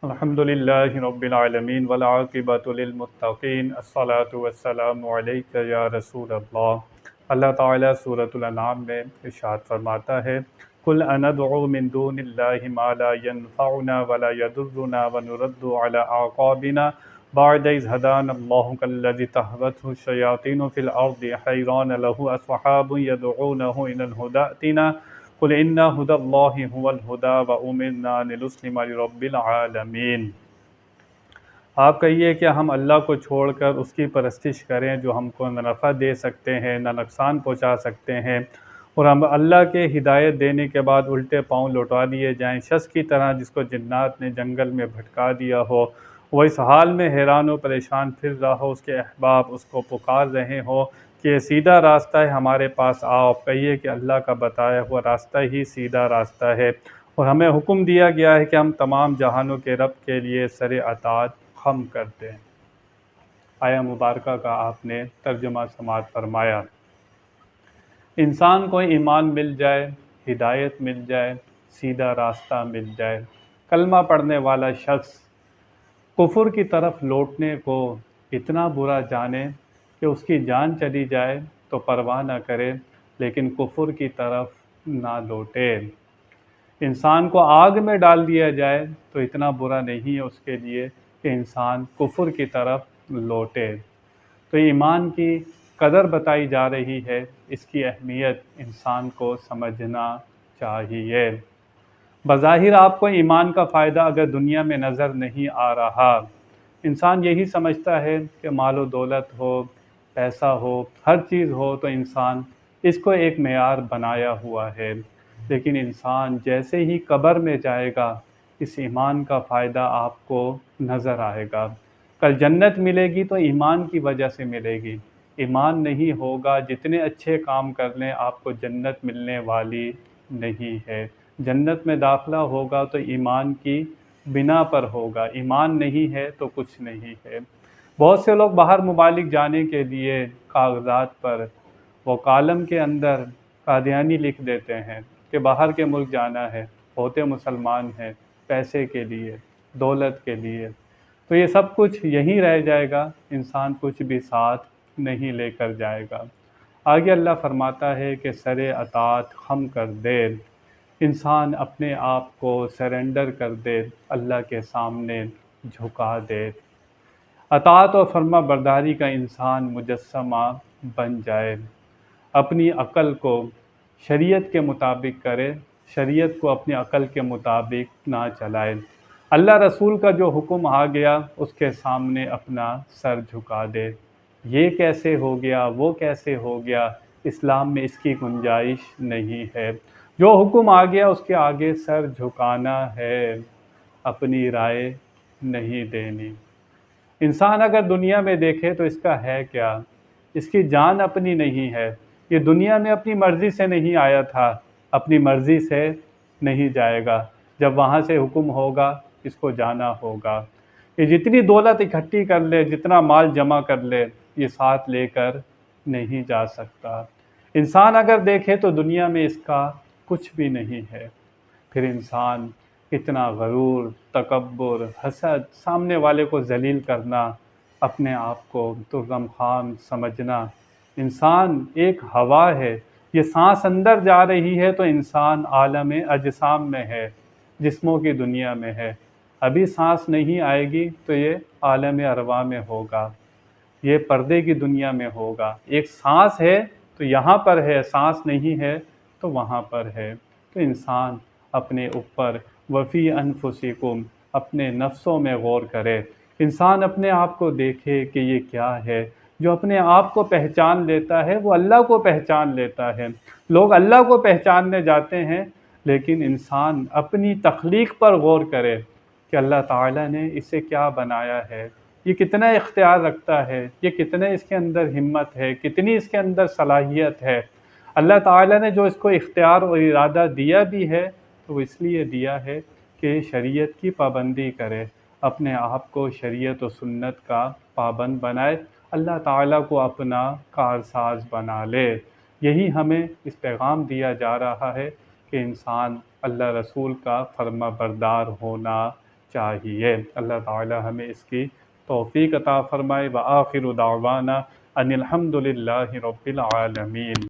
الحمدللہ رب العالمین والعاقبۃ للمتقین الصلاۃ والسلام علیک یا رسول اللہ۔ اللہ تعالیٰ سورۃ الانعام میں ارشاد فرماتا ہے قل اندعو من دون اللہ ما لا ينفعنا ولا يضرنا ونرد على اعقابنا بعد اذ هدانا اللہ كالذی تهوته الشیاطین فی الارض حیران له اصحاب يدعونه الى الهدى ائتنا قل ان هدى اللہ هو الهدى وامرنا لنسلم لرب العالمین۔ آپ کہیے کہ ہم اللہ کو چھوڑ کر اس کی پرستش کریں جو ہم کو نہ نفع دے سکتے ہیں نہ نقصان پہنچا سکتے ہیں، اور ہم اللہ کے ہدایت دینے کے بعد الٹے پاؤں لوٹا دیے جائیں، شخص کی طرح جس کو جنات نے جنگل میں بھٹکا دیا ہو، وہ اس حال میں حیران و پریشان پھر رہا ہو، اس کے احباب اس کو پکار رہے ہوں کہ یہ سیدھا راستہ ہے، ہمارے پاس آؤ۔ آپ کہیے کہ اللہ کا بتایا ہوا راستہ ہی سیدھا راستہ ہے، اور ہمیں حکم دیا گیا ہے کہ ہم تمام جہانوں کے رب کے لیے سر اطاعت خم کر دیں۔ آیا مبارکہ کا آپ نے ترجمہ سماعت فرمایا۔ انسان کو ایمان مل جائے، ہدایت مل جائے، سیدھا راستہ مل جائے، کلمہ پڑھنے والا شخص کفر کی طرف لوٹنے کو اتنا برا جانے کہ اس کی جان چلی جائے تو پرواہ نہ کرے، لیکن کفر کی طرف نہ لوٹے۔ انسان کو آگ میں ڈال دیا جائے تو اتنا برا نہیں ہے اس کے لیے کہ انسان کفر کی طرف لوٹے۔ تو ایمان کی قدر بتائی جا رہی ہے، اس کی اہمیت انسان کو سمجھنا چاہیے۔ بظاہر آپ کو ایمان کا فائدہ اگر دنیا میں نظر نہیں آ رہا، انسان یہی سمجھتا ہے کہ مال و دولت ہو، پیسہ ہو، ہر چیز ہو تو انسان اس کو ایک معیار بنایا ہوا ہے، لیکن انسان جیسے ہی قبر میں جائے گا اس ایمان کا فائدہ آپ کو نظر آئے گا۔ کل جنت ملے گی تو ایمان کی وجہ سے ملے گی، ایمان نہیں ہوگا جتنے اچھے کام کر لیں آپ کو جنت ملنے والی نہیں ہے۔ جنت میں داخلہ ہوگا تو ایمان کی بنا پر ہوگا، ایمان نہیں ہے تو کچھ نہیں ہے۔ بہت سے لوگ باہر ممالک جانے کے لیے کاغذات پر وہ کالم کے اندر قادیانی لکھ دیتے ہیں کہ باہر کے ملک جانا ہے، ہوتے مسلمان ہیں، پیسے کے لیے، دولت کے لیے، تو یہ سب کچھ یہیں رہ جائے گا، انسان کچھ بھی ساتھ نہیں لے کر جائے گا۔ آگے اللہ فرماتا ہے کہ سر اطاعت خم کر دے، انسان اپنے آپ کو سرنڈر کر دے، اللہ کے سامنے جھکا دے، اطاعت و فرما برداری کا انسان مجسمہ بن جائے، اپنی عقل کو شریعت کے مطابق کرے، شریعت کو اپنی عقل کے مطابق نہ چلائے، اللہ رسول کا جو حکم آ گیا اس کے سامنے اپنا سر جھکا دے۔ یہ کیسے ہو گیا، وہ کیسے ہو گیا، اسلام میں اس کی گنجائش نہیں ہے۔ جو حکم آ گیا اس کے آگے سر جھکانا ہے، اپنی رائے نہیں دینی۔ انسان اگر دنیا میں دیکھے تو اس کا ہے کیا؟ اس کی جان اپنی نہیں ہے، یہ دنیا میں اپنی مرضی سے نہیں آیا تھا، اپنی مرضی سے نہیں جائے گا، جب وہاں سے حکم ہوگا اس کو جانا ہوگا۔ یہ جتنی دولت اکٹھی کر لے، جتنا مال جمع کر لے، یہ ساتھ لے کر نہیں جا سکتا۔ انسان اگر دیکھے تو دنیا میں اس کا کچھ بھی نہیں ہے، پھر انسان اتنا غرور، تکبر، حسد، سامنے والے کو ذلیل کرنا، اپنے آپ کو ترغم خان سمجھنا، انسان ایک ہوا ہے، یہ سانس اندر جا رہی ہے تو انسان عالم اجسام میں ہے، جسموں کی دنیا میں ہے، ابھی سانس نہیں آئے گی تو یہ عالم ارواح میں ہوگا، یہ پردے کی دنیا میں ہوگا۔ ایک سانس ہے تو یہاں پر ہے، سانس نہیں ہے تو وہاں پر ہے۔ تو انسان اپنے اوپر وفی انفسکم، اپنے نفسوں میں غور کرے، انسان اپنے آپ کو دیکھے کہ یہ کیا ہے۔ جو اپنے آپ کو پہچان لیتا ہے وہ اللہ کو پہچان لیتا ہے۔ لوگ اللہ کو پہچاننے جاتے ہیں، لیکن انسان اپنی تخلیق پر غور کرے کہ اللہ تعالیٰ نے اسے کیا بنایا ہے، یہ کتنا اختیار رکھتا ہے، یہ کتنے اس کے اندر ہمت ہے، کتنی اس کے اندر صلاحیت ہے۔ اللہ تعالیٰ نے جو اس کو اختیار اور ارادہ دیا بھی ہے تو وہ اس لیے دیا ہے کہ شریعت کی پابندی کرے، اپنے آپ کو شریعت و سنت کا پابند بنائے، اللہ تعالیٰ کو اپنا کارساز بنا لے۔ یہی ہمیں اس پیغام دیا جا رہا ہے کہ انسان اللہ رسول کا فرما بردار ہونا چاہیے۔ اللہ تعالی ہمیں اس کی توفیق عطا فرمائے۔ وآخر دعوانا ان الحمد للہ رب العالمین۔